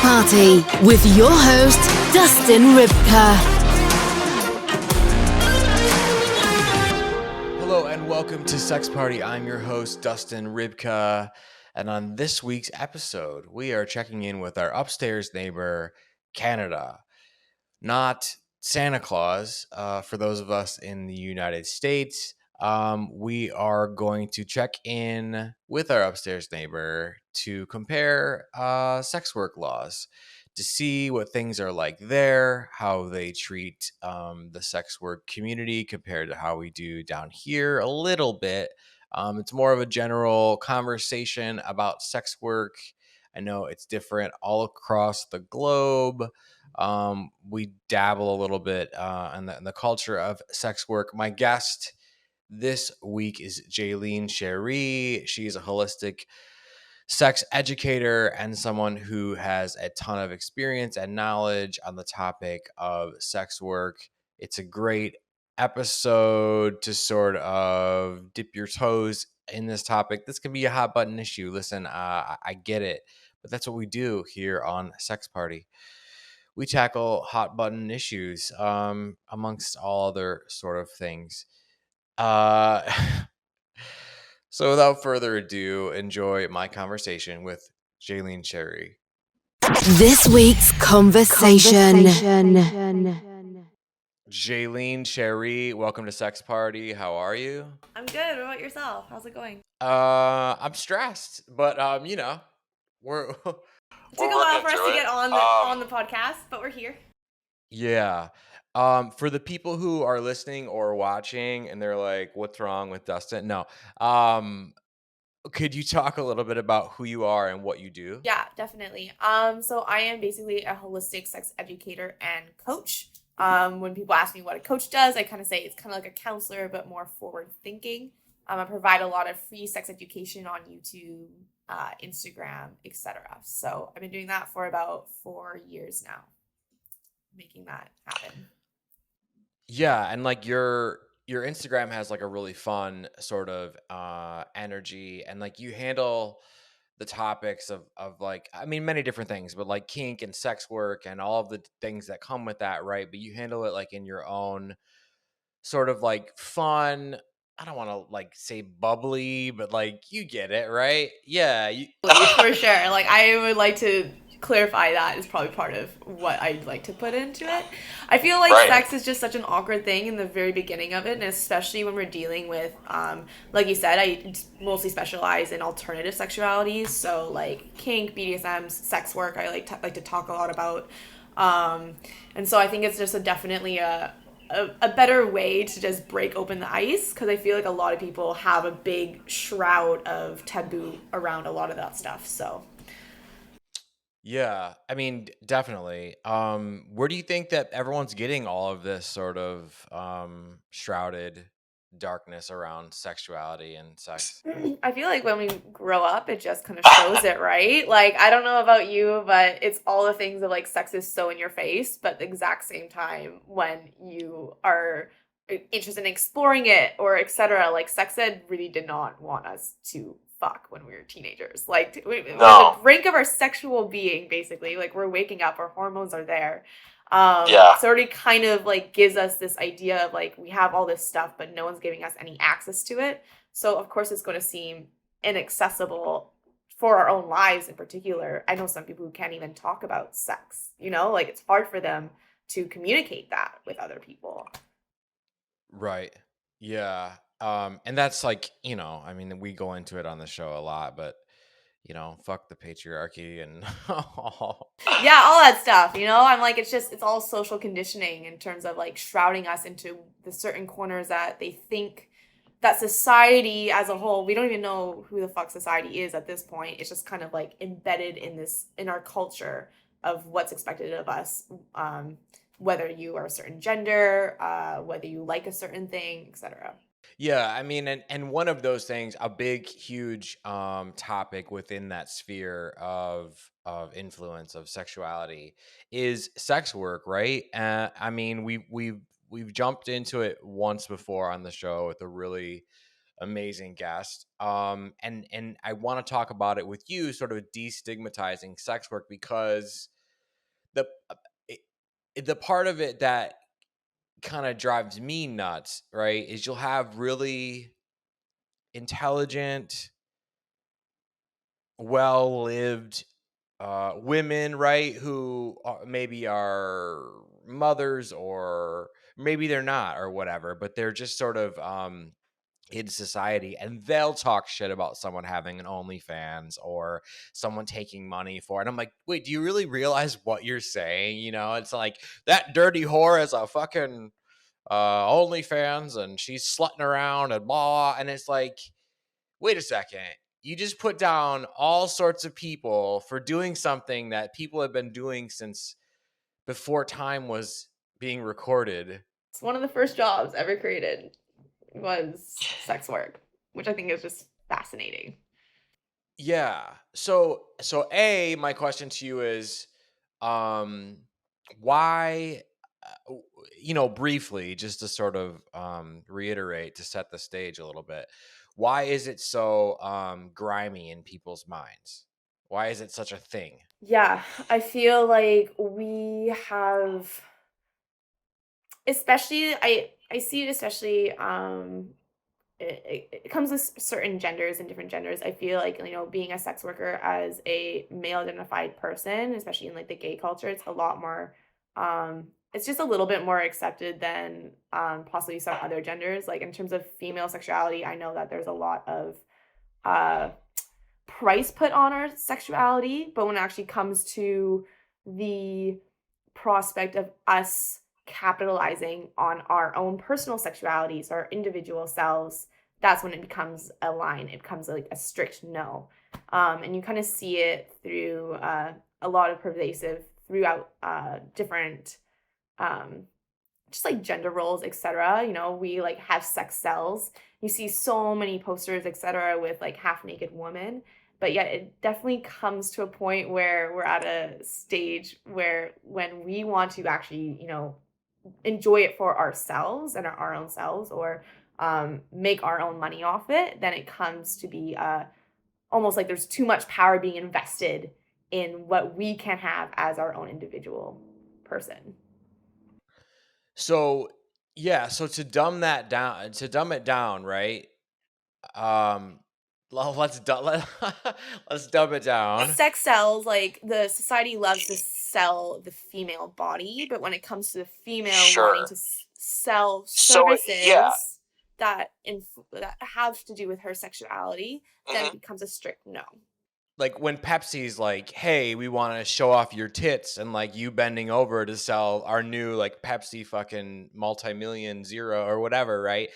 Party with your host, Dustin Rybka. Hello and welcome to Sex Party. I'm your host, Dustin Rybka. And on this week's episode, we are checking in with our upstairs neighbor, Canada. Not Santa Claus, for those of us in the United States. We are going to check in with our upstairs neighbor to compare sex work laws to see what things are like there, how they treat the sex work community compared to how we do down here a little bit. It's more of a general conversation about sex work. I know it's different all across the globe. We dabble a little bit in the culture of sex work. My guest this week is Jaylene Cherie. She's a holistic sex educator and someone who has a ton of experience and knowledge on the topic of sex work. It's a great episode to sort of dip your toes in this topic. This can be a hot button issue. Listen, I get it, but that's what we do here on Sex Party. We tackle hot button issues amongst all other sort of things. So without further ado, enjoy my conversation with Jaylene Cherie. This week's conversation. Jaylene Cherie, welcome to Sex Party. How are you? I'm good. What about yourself? How's it going? I'm stressed, but we're It took a while for us to get on the podcast, but we're here. Yeah. For the people who are listening or watching and they're like, what's wrong with Dustin? No. Could you talk a little bit about who you are and what you do? Yeah, definitely. So I am basically a holistic sex educator and coach. When people ask me what a coach does, I kind of say it's kind of like a counselor, but more forward thinking. I provide a lot of free sex education on YouTube, Instagram, etc. So I've been doing that for about 4 years now, making that happen. Yeah, and like your Instagram has like a really fun sort of energy, and like you handle the topics of like, I mean, many different things, but like kink and sex work and all of the things that come with that, right? But you handle it like in your own sort of like fun, I don't want to like say bubbly, but like you get it, right? Yeah, For sure. Like, I would like to clarify that is probably part of what I'd like to put into it. I feel like sex is just such an awkward thing in the very beginning of it, and especially when we're dealing with, like you said, I mostly specialize in alternative sexualities, so like kink, BDSM, sex work. I like to talk a lot about, and so I think it's just definitely a better way to just break open the ice, because I feel like a lot of people have a big shroud of taboo around a lot of that stuff. So yeah, I mean, definitely. Where do you think that everyone's getting all of this sort of shrouded darkness around sexuality and sex? I feel like when we grow up, it just kind of shows it, right? Like, I don't know about you, but it's all the things of like sex is so in your face, but at the exact same time when you are interested in exploring it or etc. Like, sex ed really did not want us to fuck when we were teenagers. Like, we're at the brink of our sexual being, basically. Like, we're waking up, our hormones are there. So it already kind of like gives us this idea of like, we have all this stuff, but no one's giving us any access to it. So of course it's going to seem inaccessible for our own lives in particular. I know some people who can't even talk about sex, like it's hard for them to communicate that with other people. Right. Yeah. And that's like, I mean, we go into it on the show a lot, but fuck the patriarchy and yeah, all that stuff, I'm like, it's all social conditioning in terms of like shrouding us into the certain corners that they think that society as a whole, we don't even know who the fuck society is at this point. It's just kind of like embedded in our culture of what's expected of us, whether you are a certain gender, whether you like a certain thing, etc. Yeah, I mean, and one of those things, a big, huge topic within that sphere of influence of sexuality is sex work, right? I mean, we've jumped into it once before on the show with a really amazing guest, and I want to talk about it with you, sort of destigmatizing sex work, because the the part of it that kind of drives me nuts, right, is you'll have really intelligent, well-lived women, right, who maybe are mothers, or maybe they're not, or whatever, but they're just sort of in society, and they'll talk shit about someone having an OnlyFans or someone taking money for it. And I'm like, wait, do you really realize what you're saying? You know, it's like, that dirty whore has a fucking OnlyFans and she's slutting around and blah. And it's like, wait a second. You just put down all sorts of people for doing something that people have been doing since before time was being recorded. It's one of the first jobs ever created was sex work, which I think is just fascinating. Yeah. So my question to you is, why, briefly, just to sort of reiterate, to set the stage a little bit, why is it so grimy in people's minds? Why is it such a thing? Yeah, I feel like we have, especially I see it, especially it comes with certain genders and different genders. I feel like, being a sex worker as a male identified person, especially in like the gay culture, it's a lot more it's just a little bit more accepted than possibly some other genders. Like in terms of female sexuality, I know that there's a lot of uh price put on our sexuality, but when it actually comes to the prospect of us capitalizing on our own personal sexualities, our individual selves, that's when it becomes a line. It becomes like a strict no. And you kind of see it through a lot of pervasive throughout different um, just like gender roles, etc. We like have sex cells. You see so many posters, etc., with like half naked women. But yet it definitely comes to a point where we're at a stage where when we want to actually, enjoy it for ourselves and our own selves, or make our own money off it, then it comes to be almost like there's too much power being invested in what we can have as our own individual person. So yeah, so to dumb it down, right? Um, let's dumb it down. Sex sells, like the society loves to sell the female body, but when it comes to the female wanting to sell services that have to do with her sexuality, then it becomes a strict no. Like when Pepsi's like, hey, we want to show off your tits, and like you bending over to sell our new like Pepsi fucking multi-million zero or whatever, right?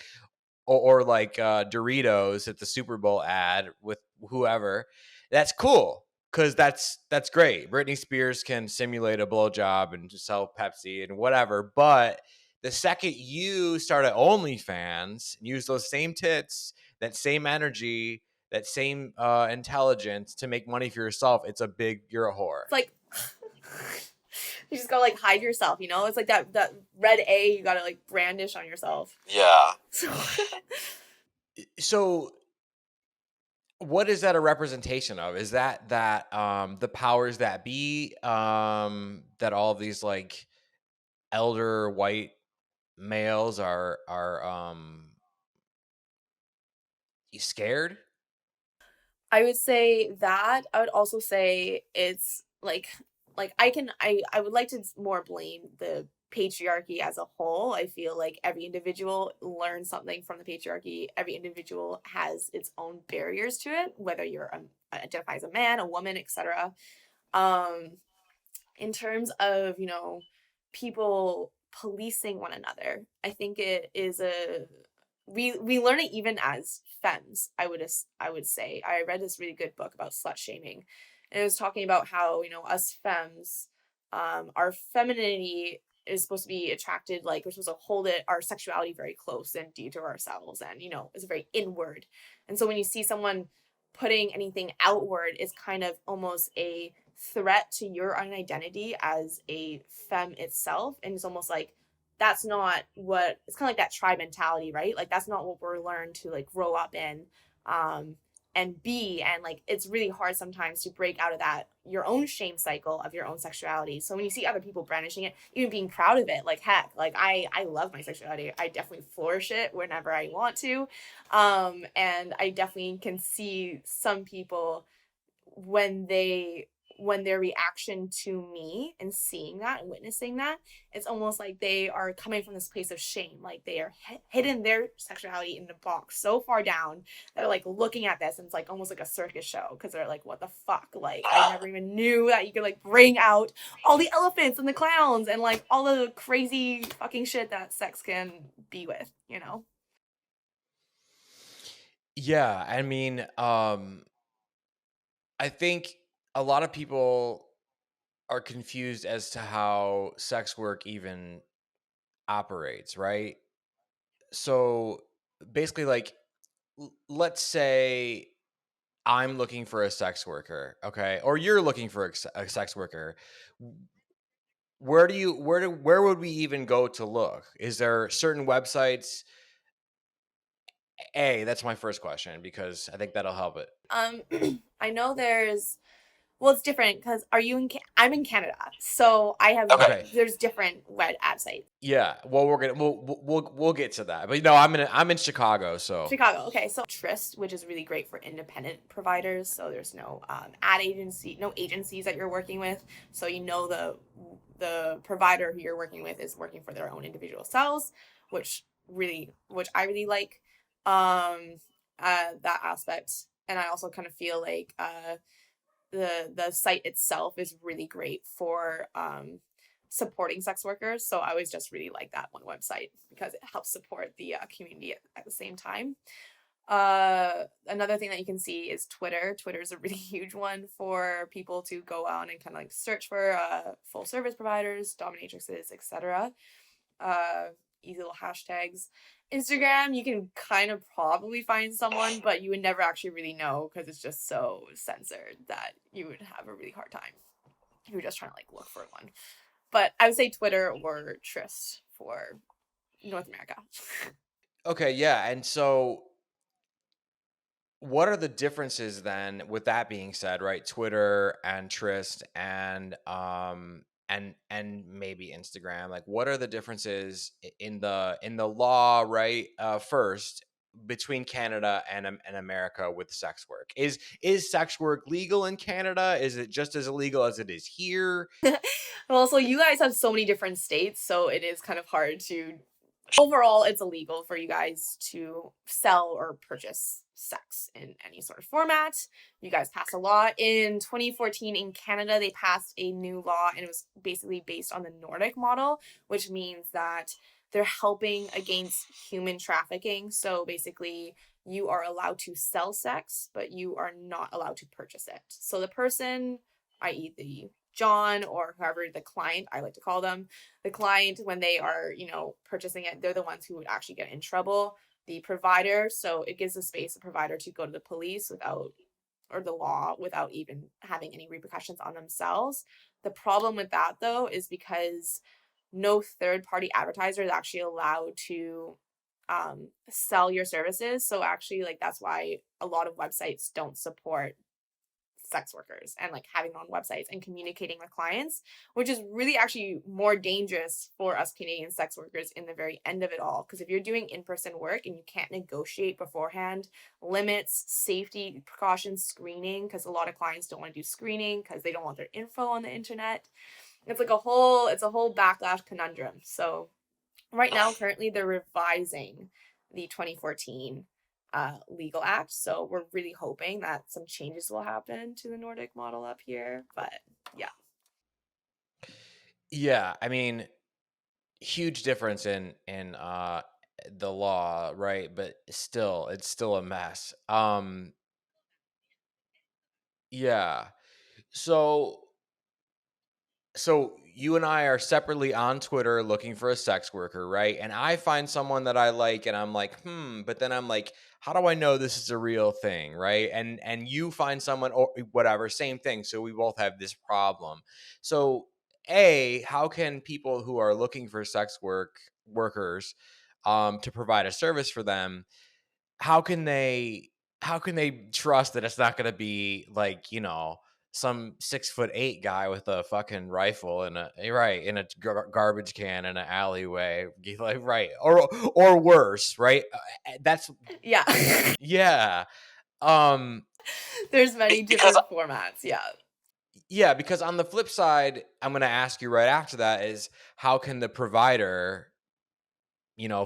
Or like Doritos at the Super Bowl ad with whoever. That's cool, because that's great. Britney Spears can simulate a blowjob and just sell Pepsi and whatever. But the second you start at OnlyFans and use those same tits, that same energy, that same intelligence to make money for yourself, you're a whore. It's like you just gotta like hide yourself, It's like that red A you gotta like brandish on yourself. Yeah. So what is that a representation of? Is that the powers that be, that all these like elder white males are scared? I would say that. I would also say it's like I would like to more blame the patriarchy as a whole. I feel like every individual learns something from the patriarchy. Every individual has its own barriers to it, whether you're identify as a man, a woman, etc. Um in terms of, people policing one another, I think it is a we learn it even as femmes. I would say I read this really good book about slut shaming, and it was talking about how, us femmes, our femininity is supposed to be attracted, like we're supposed to hold it our sexuality very close and dear to ourselves, and it's very inward. And so when you see someone putting anything outward, it's kind of almost a threat to your own identity as a femme itself. And it's almost like that's not what it's kind of like that tribe mentality, right? Like that's not what we're learned to like grow up in. and be, and like it's really hard sometimes to break out of that your own shame cycle of your own sexuality. So when you see other people brandishing it, even being proud of it, like heck, like I love my sexuality. I definitely flourish it whenever I want to. And I definitely can see some people when their reaction to me and seeing that and witnessing that, it's almost like they are coming from this place of shame, like they are hidden their sexuality in the box so far down. They're like looking at this and it's like almost like a circus show, because they're like, what the fuck, like I never even knew that you could like bring out all the elephants and the clowns and like all of the crazy fucking shit that sex can be with, you know. Yeah, I mean, I think a lot of people are confused as to how sex work even operates, right? So basically, like, let's say I'm looking for a sex worker, okay, or you're looking for a sex worker. Where would we even go to look? Is there certain websites? That's my first question because I think that'll help it. I know there's, well, it's different because are you in? I'm in Canada, so I have. Okay. There's different web websites. Yeah. Well, we'll get to that. But no, I'm in Chicago, so Chicago. Okay, so Trist, which is really great for independent providers. So there's no ad agency, no agencies that you're working with. So you know the provider who you're working with is working for their own individual cells, which I really like that aspect. And I also kind of feel like the site itself is really great for supporting sex workers. So I always just really like that one website because it helps support the community at the same time. Another thing that you can see is Twitter. Twitter is a really huge one for people to go on and kind of like search for full service providers, dominatrixes, etc. Easy little hashtags. Instagram, you can kind of probably find someone, but you would never actually really know because it's just so censored that you would have a really hard time if you're just trying to like look for one. But I would say Twitter or Tryst for North America. okay, yeah. And so what are the differences then with that being said, right? Twitter and Trist and maybe Instagram. Like what are the differences in the law, right? First between Canada and America with sex work. Is sex work legal in Canada? Is it just as illegal as it is here? Well, so you guys have so many different states, so it is kind of hard to. Overall, it's illegal for you guys to sell or purchase sex in any sort of format. You guys passed a law in 2014 in Canada. They passed a new law, and it was basically based on the Nordic model, which means that they're helping against human trafficking. So basically, you are allowed to sell sex, but you are not allowed to purchase it. So the person, i.e., the John or whoever the client, I like to call them, the client, when they are, purchasing it, they're the ones who would actually get in trouble. The provider, so it gives the space, the provider, to go to the police without, or the law, without even having any repercussions on themselves. The problem with that, though, is because no third party advertiser is actually allowed to sell your services. So actually, like, that's why a lot of websites don't support sex workers and like having on websites and communicating with clients, which is really actually more dangerous for us Canadian sex workers in the very end of it all. Because if you're doing in-person work and you can't negotiate beforehand limits, safety precautions, screening, because a lot of clients don't want to do screening because they don't want their info on the internet. It's a whole backlash conundrum. So right now, currently, they're revising the 2014 legal act. So we're really hoping that some changes will happen to the Nordic model up here. But yeah. Yeah, I mean, huge difference in the law, right? But still, it's still a mess. Yeah. So so you and I are separately on Twitter looking for a sex worker, right? And I find someone that I like and I'm like, but then I'm like, how do I know this is a real thing, right? And you find someone or whatever, same thing. So we both have this problem. So how can people who are looking for workers to provide a service for them, how can they how can they trust that it's not going to be like, some 6'8" guy with a fucking rifle in a garbage can in an alleyway, like, right, or worse, right? That's Yeah. yeah. Um, There's many Because different formats. Yeah. yeah, because on the flip side, I'm going to ask you right after that is how can the provider,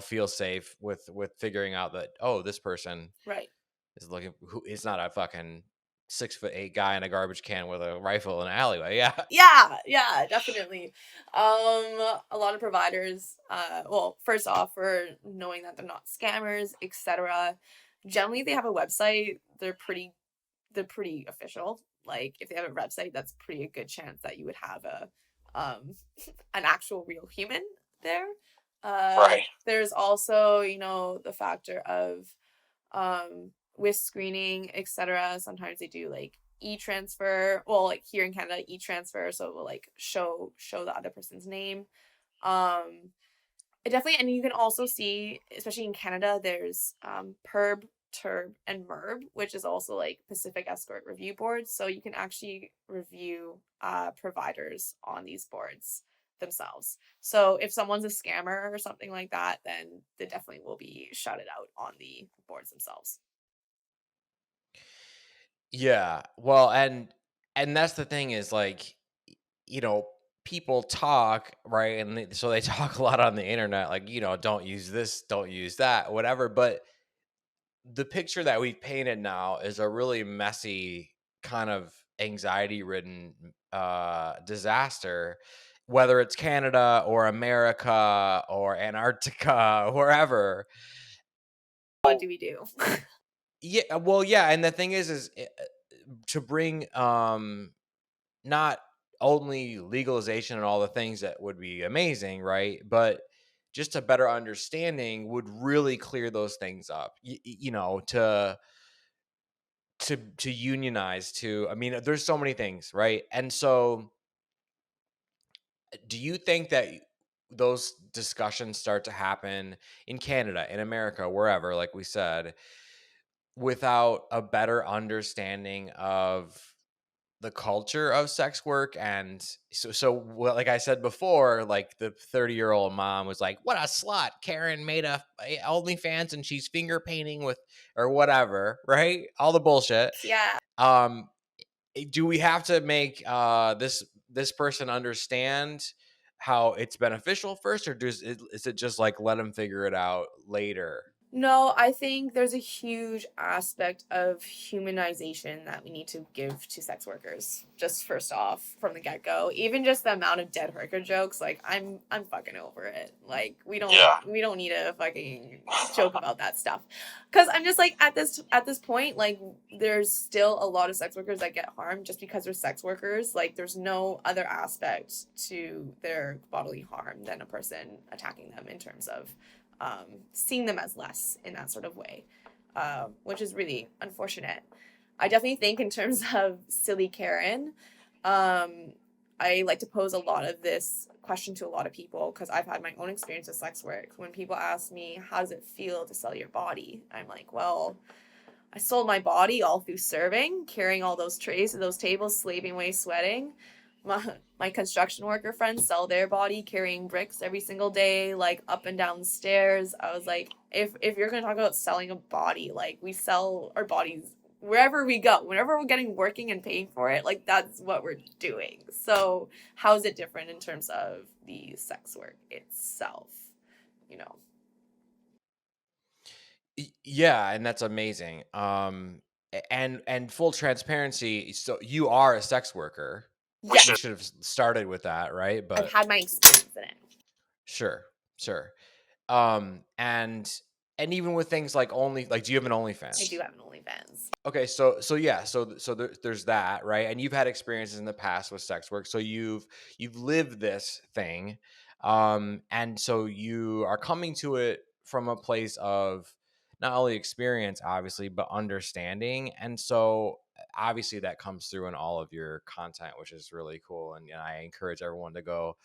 feel safe with figuring out that, oh, this person Right. is looking who is not a fucking 6'8" guy in a garbage can with a rifle in an alleyway. Yeah. Yeah, definitely. A lot of providers, well, first off, for knowing that they're not scammers, etc. Generally, they have a website. They're pretty official. Like, if they have a website, that's pretty a good chance that you would have an actual real human there. Right. There's also, the factor of with screening, etc. Sometimes they do like e-transfer. Well, like here in Canada, e-transfer, so it will like show the other person's name. It definitely, and you can also see, especially in Canada, there's PERB, TERB, and MERB, which is also like Pacific Escort Review Boards. So you can actually review providers on these boards themselves. So if someone's a scammer or something like that, then they definitely will be shouted out on the boards themselves. Yeah. Well, and that's the thing is like, you know, people talk, right? And so they talk a lot on the internet, like, don't use this, don't use that, whatever. But the picture that we've painted now is a really messy kind of anxiety ridden disaster, whether it's Canada or America or Antarctica, wherever. What do we do? Yeah, well, yeah, and the thing is to bring not only legalization and all the things that would be amazing, right? But just a better understanding would really clear those things up. To unionize, I mean, there's so many things, right? And so do you think that those discussions start to happen in Canada, in America, wherever, like we said, without a better understanding of the culture of sex work? And so well, like I said before, like the 30-year-old mom was like, what a slut, Karen made a OnlyFans and she's finger painting with, or whatever, right? All the bullshit. Yeah. um do we have to make this person understand how it's beneficial first, or is it just like let them figure it out later? No, I think there's a huge aspect of humanization that we need to give to sex workers. Just first off, from the get go, even just the amount of dead hooker jokes, like I'm fucking over it. Like we don't need to fucking joke about that stuff, because I'm just like at this point, like there's still a lot of sex workers that get harmed just because they're sex workers. Like there's no other aspect to their bodily harm than a person attacking them in terms of seeing them as less in that sort of way, which is really unfortunate. I definitely think in terms of silly Karen, I like to pose a lot of this question to a lot of people because I've had my own experience with sex work. When people ask me, how does it feel to sell your body? I'm like, well, I sold my body all through serving, carrying all those trays to those tables, slaving away, sweating. My construction worker friends sell their body carrying bricks every single day, like up and down the stairs. I was like, if you're gonna talk about selling a body, like we sell our bodies wherever we go, whenever we're getting working and paying for it, like that's what we're doing. So how is it different in terms of the sex work itself? You know. Yeah, and that's amazing. And full transparency, so you are a sex worker. Yeah, We should have started with that, right? I've But had my experience in it. sure. And even with things like do you have an OnlyFans? I do have an OnlyFans. Okay, so yeah, there's that, right? And you've had experiences in the past with sex work, so you've lived this thing, and so you are coming to it from a place of not only experience, obviously, but understanding, and so obviously that comes through in all of your content, which is really cool, and I encourage everyone to go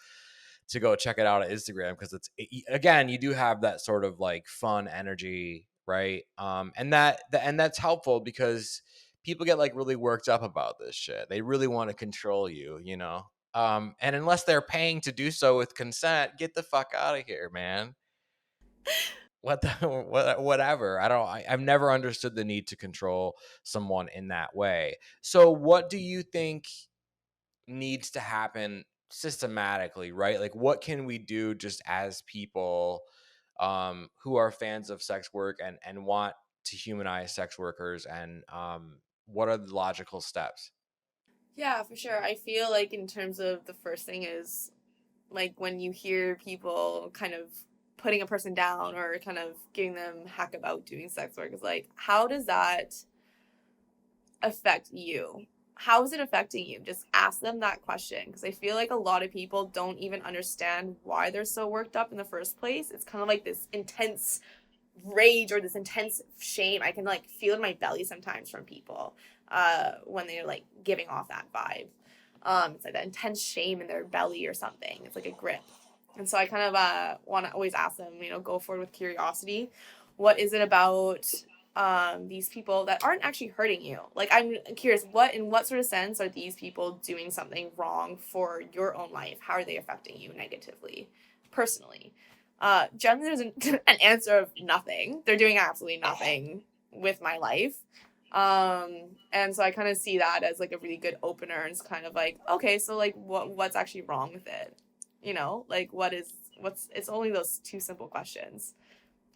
check it out at Instagram because again, you do have that sort of like fun energy, right? And that's helpful because people get like really worked up about this shit. They really want to control you, you know. And unless they're paying to do so with consent, get the fuck out of here, man. What the whatever. I've never understood the need to control someone in that way. So what do you think needs to happen systematically, right? Like what can we do just as people who are fans of sex work and want to humanize sex workers, and what are the logical steps? Yeah, for sure. I feel like in terms of the first thing is like when you hear people kind of putting a person down or kind of giving them heck about doing sex work, is like, how does that affect you? How is it affecting you? Just ask them that question, because I feel like a lot of people don't even understand why they're so worked up in the first place. It's kind of like this intense rage or this intense shame. I can like feel in my belly sometimes from people when they're like giving off that vibe. It's like that intense shame in their belly or something. It's like a grip. And so I kind of want to always ask them, go forward with curiosity. What is it about these people that aren't actually hurting you? Like, I'm curious, in what sort of sense are these people doing something wrong for your own life? How are they affecting you negatively, personally? Generally, there's an answer of nothing. They're doing absolutely nothing with my life. And so I kind of see that as like a really good opener, and it's kind of like, okay, so like what's actually wrong with it? Like it's only those two simple questions.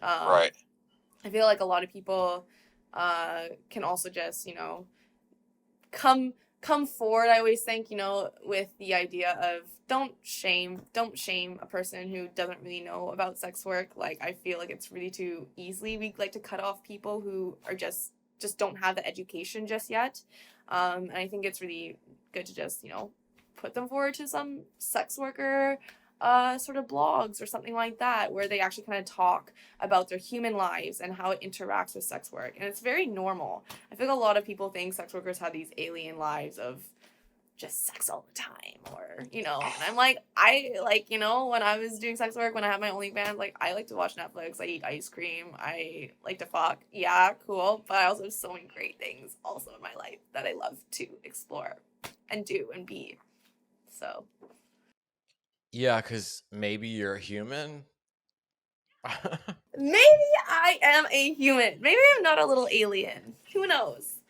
Right. I feel like a lot of people can also just, come forward. I always think, with the idea of don't shame a person who doesn't really know about sex work. Like, I feel like it's really too easily we like to cut off people who are just don't have the education just yet. And I think it's really good to just, put them forward to some sex worker sort of blogs or something like that, where they actually kind of talk about their human lives and how it interacts with sex work. And it's very normal. I feel like a lot of people think sex workers have these alien lives of just sex all the time, or and I'm like, I like, when I was doing sex work, when I had my OnlyFans, like, I like to watch Netflix, I eat ice cream, I like to fuck. Yeah, cool. But I also have so many great things also in my life that I love to explore and do and be. So Yeah, because maybe you're a human. maybe I am a human. Maybe I'm not a little alien. Who knows?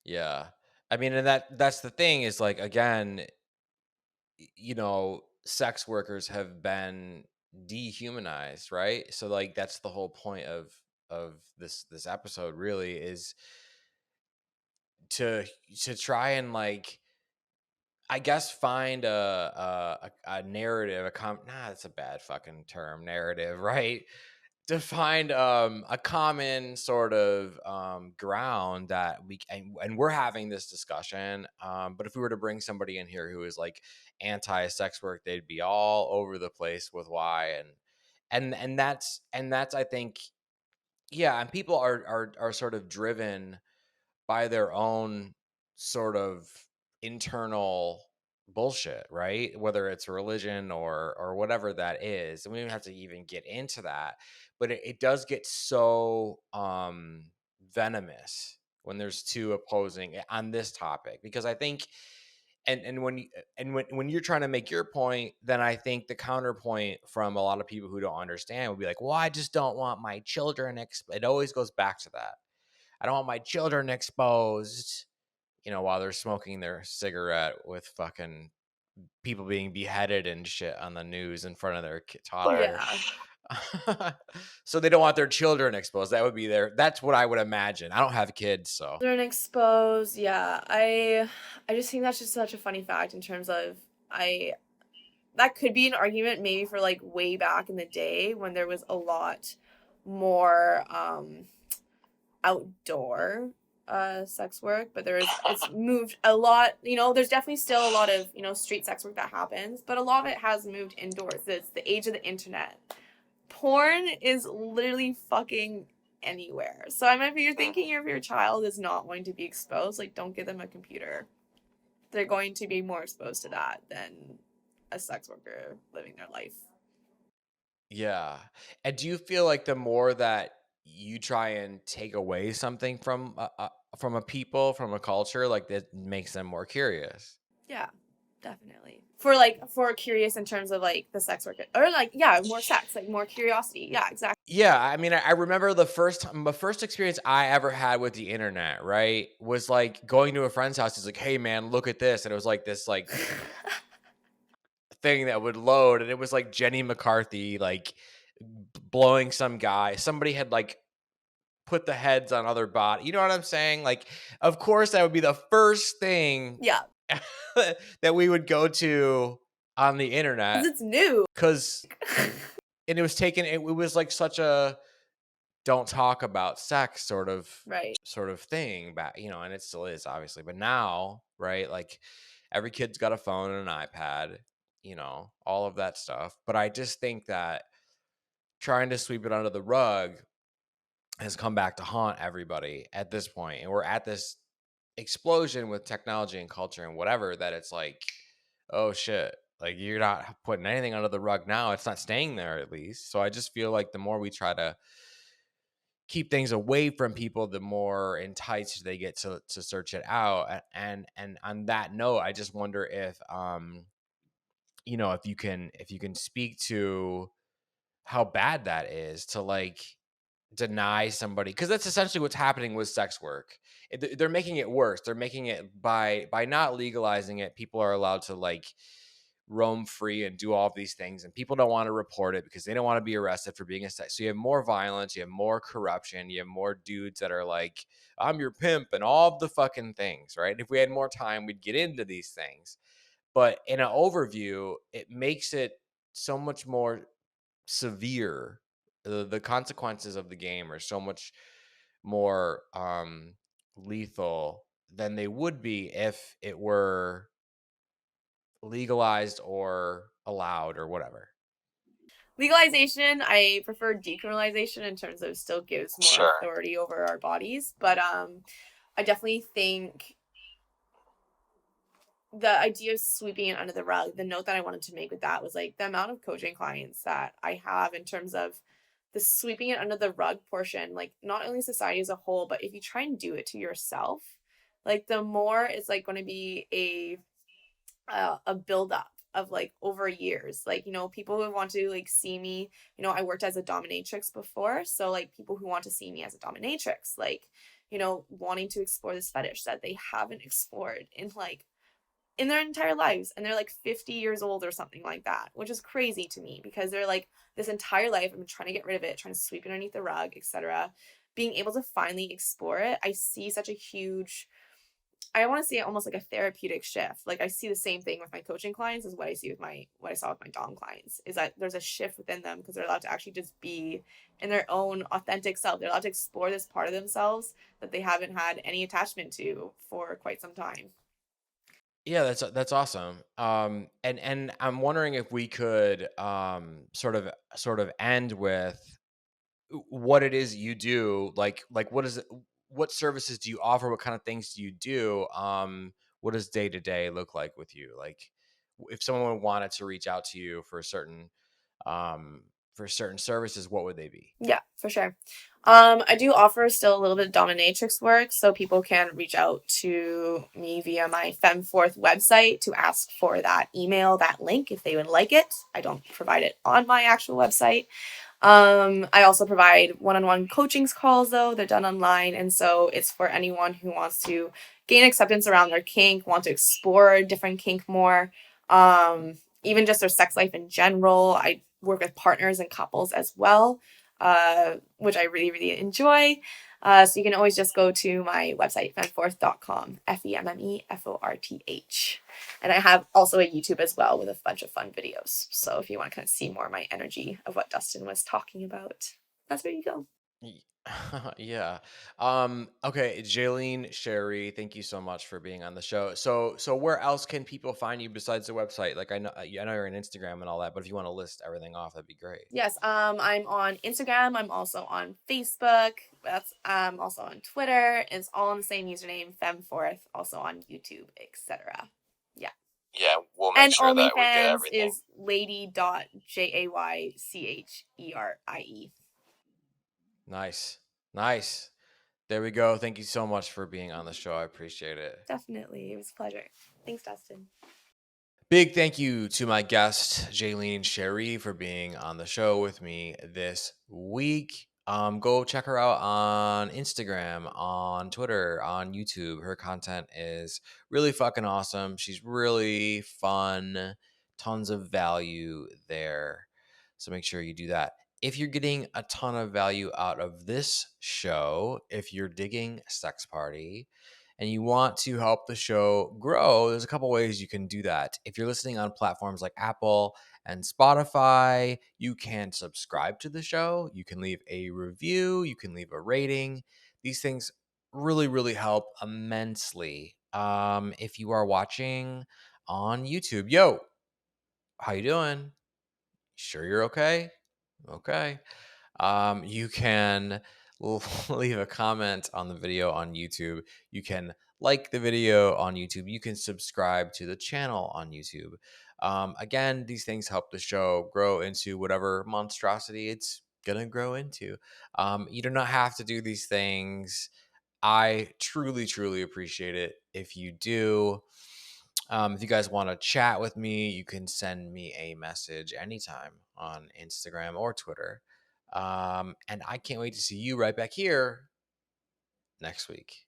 Yeah. I mean, and that's the thing is like, again, sex workers have been dehumanized, right? So like that's the whole point of this episode really, is to try and like, I guess, find a narrative, that's a bad fucking term, narrative, right? To find a common sort of ground that and we're having this discussion, but if we were to bring somebody in here who is like anti-sex work, they'd be all over the place with why, and that's I think, yeah, and people are sort of driven by their own sort of internal bullshit, right? Whether it's religion or whatever that is. And we don't have to even get into that, but it does get so venomous when there's two opposing on this topic, because I think and when you, and when you're trying to make your point, then I think the counterpoint from a lot of people who don't understand would be like, well, I just don't want my children it always goes back to that. I don't want my children exposed, while they're smoking their cigarette with fucking people being beheaded and shit on the news in front of their Oh toddler. yeah. So they don't want their children exposed. That's what I would imagine. I don't have kids, so. Children exposed. Yeah, I just think that's just such a funny fact in terms of I that could be an argument maybe for like way back in the day when there was a lot more outdoor sex work, but it's moved a lot. There's definitely still a lot of street sex work that happens, but a lot of it has moved indoors. It's the age of the internet. Porn is literally fucking anywhere. So I mean, if you're thinking if your child is not going to be exposed, like, don't give them a computer. They're going to be more exposed to that than a sex worker living their life. Yeah. And do you feel like the more that you try and take away something from a people, from a culture, like that makes them more curious. Yeah, definitely. For curious in terms of like the sex work, or like, more sex, like more curiosity. Yeah, exactly. Yeah, I mean, I remember the first experience I ever had with the internet, right, was like going to a friend's house. He's like, "Hey, man, look at this," and it was like this thing that would load, and it was like Jenny McCarthy like blowing some guy. Somebody had like put the heads on other body. You know what I'm saying? Like, of course, that would be the first thing Yeah, that we would go to on the internet, because it's new. because and it was taken. It was like such a don't talk about sex Right. sort of thing back, and it still is, obviously. But now, right, like every kid's got a phone and an iPad, all of that stuff. But I just think that trying to sweep it under the rug has come back to haunt everybody at this point. And we're at this explosion with technology and culture and whatever, that it's like, oh shit, like you're not putting anything under the rug now. It's not staying there, at least. So I just feel like the more we try to keep things away from people, the more enticed they get to search it out. And on that note, I just wonder if if you can speak to how bad that is, to like deny somebody, because that's essentially what's happening with sex work. They're making it worse. They're making it, by not legalizing it, people are allowed to like roam free and do all of these things, and people don't want to report it because they don't want to be arrested for being a sex. So you have more violence, you have more corruption, you have more dudes that are like, I'm your pimp, and all of the fucking things, right? If we had more time, we'd get into these things. But in an overview, it makes it so much more severe. The consequences of the game are so much more lethal than they would be if it were legalized or allowed or whatever. Legalization, I prefer decriminalization in terms of it still gives more Sure. authority over our bodies. But I definitely think the idea of sweeping it under the rug, the note that I wanted to make with that was like the amount of coaching clients that I have in terms of the sweeping it under the rug portion, like not only society as a whole, but if you try and do it to yourself, like the more it's like going to be a buildup of like over years. Like, people who want to like see me, I worked as a dominatrix before. So like people who want to see me as a dominatrix, like, wanting to explore this fetish that they haven't explored in their entire lives, and they're like 50 years old or something like that, which is crazy to me because they're like, this entire life I've been trying to get rid of it, trying to sweep it underneath the rug, etc. Being able to finally explore it, I see such a huge, I want to see it almost like a therapeutic shift. Like I see the same thing with my coaching clients as what I see with what I saw with my dom clients, is that there's a shift within them because they're allowed to actually just be in their own authentic self. They're allowed to explore this part of themselves that they haven't had any attachment to for quite some time. Yeah, that's awesome. And I'm wondering if we could sort of end with what it is you do. Like what is it, what services do you offer? What kind of things do you do? What does day to day look like with you? Like, if someone wanted to reach out to you um for certain services, what would they be? Yeah, for sure. I do offer still a little bit of dominatrix work, so people can reach out to me via my FemForth website to ask for that email, that link, if they would like it. I don't provide it on my actual website. I also provide one-on-one coaching calls, though. They're done online, and so it's for anyone who wants to gain acceptance around their kink, want to explore different kink more, even just their sex life in general. I work with partners and couples as well, which I really, really enjoy. So you can always just go to my website, femforth.com, FEMMEFORTH. And I have also a YouTube as well with a bunch of fun videos. So if you want to kind of see more of my energy of what Dustin was talking about, that's where you go. Yeah. Okay, Jaylene Cherie, thank you so much for being on the show. So where else can people find you besides the website? Like, I know you're on Instagram and all that, but if you want to list everything off, that'd be great. Yes, I'm on Instagram. I'm also on Facebook. That's also on Twitter. It's all in the same username, Femforth. Also on YouTube, etc. Yeah. Yeah, we'll make And sure that we get OnlyFans everything. is lady.jaycherie. Nice. There we go. Thank you so much for being on the show. I appreciate it. Definitely. It was a pleasure. Thanks, Dustin. Big thank you to my guest, Jaylene Cherie, for being on the show with me this week. Go check her out on Instagram, on Twitter, on YouTube. Her content is really fucking awesome. She's really fun, tons of value there. So make sure you do that. If you're getting a ton of value out of this show, if you're digging Sex Party, and you want to help the show grow, there's a couple ways you can do that. If you're listening on platforms like Apple and Spotify, you can subscribe to the show. You can leave a review. You can leave a rating. These things really, really help immensely. If you are watching on YouTube, yo, how you doing? Sure you're okay? Okay. You can leave a comment on the video on YouTube. You can like the video on YouTube. You can subscribe to the channel on YouTube. Again, these things help the show grow into whatever monstrosity it's going to grow into. You do not have to do these things. I truly, truly appreciate it if you do. If you guys want to chat with me, you can send me a message anytime on Instagram or Twitter. And I can't wait to see you right back here next week.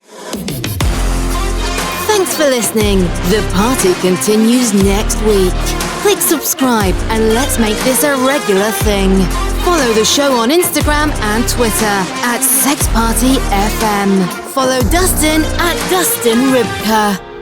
Thanks for listening. The party continues next week. Click subscribe and let's make this a regular thing. Follow the show on Instagram and Twitter @SexPartyFM. Follow Dustin @Dustin Rybka.